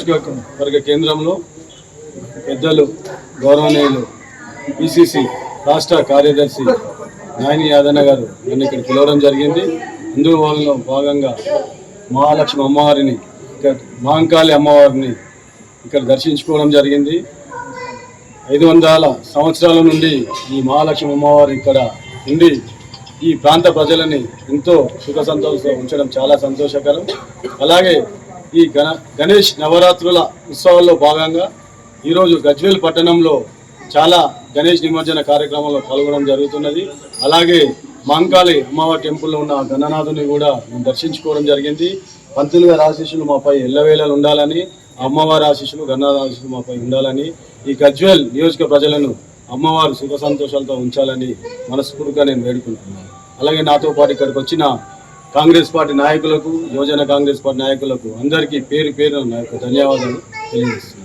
నియోజకవర్గ కేంద్రంలో పెద్దలు గౌరవనీయులు పిసిసి రాష్ట్ర కార్యదర్శి నాయని యాదన్న గారు నన్ను ఇక్కడ పిలవడం జరిగింది. అందులో భాగంగా మహాలక్ష్మి అమ్మవారిని మహంకాళి అమ్మవారిని ఇక్కడ దర్శించుకోవడం జరిగింది. 500 సంవత్సరాల నుండి ఈ మహాలక్ష్మి అమ్మవారు ఇక్కడ ఉండి ఈ ప్రాంత ప్రజలని ఎంతో సుఖ సంతోషంతో ఉంచడం చాలా సంతోషకరం. అలాగే ఈ గణేష్ నవరాత్రుల ఉత్సవాల్లో భాగంగా ఈరోజు గజ్వేల్ పట్టణంలో చాలా గణేష్ నిమజ్జన కార్యక్రమంలో పాల్గొనడం జరుగుతున్నది. అలాగే మహంకాళి అమ్మవారి టెంపుల్లో ఉన్న గణనాథుని కూడా మేము దర్శించుకోవడం జరిగింది. పంతులు గారి ఆశీస్సులు మాపై ఎల్లవేళలు ఉండాలని, అమ్మవారి ఆశీస్సులు గణనాథ ఆశీస్సులు మాపై ఉండాలని, ఈ గజ్వేల్ నియోజక ప్రజలను అమ్మవారు సుఖ సంతోషాలతో ఉంచాలని మనస్ఫూర్తిగా నేను వేడుకుంటున్నాను. అలాగే నాతో పాటు ఇక్కడికి వచ్చిన కాంగ్రెస్ పార్టీ నాయకులకు, యువజన కాంగ్రెస్ పార్టీ నాయకులకు అందరికీ పేరు పేరు నా యొక్క ధన్యవాదాలు తెలియజేస్తున్నాను.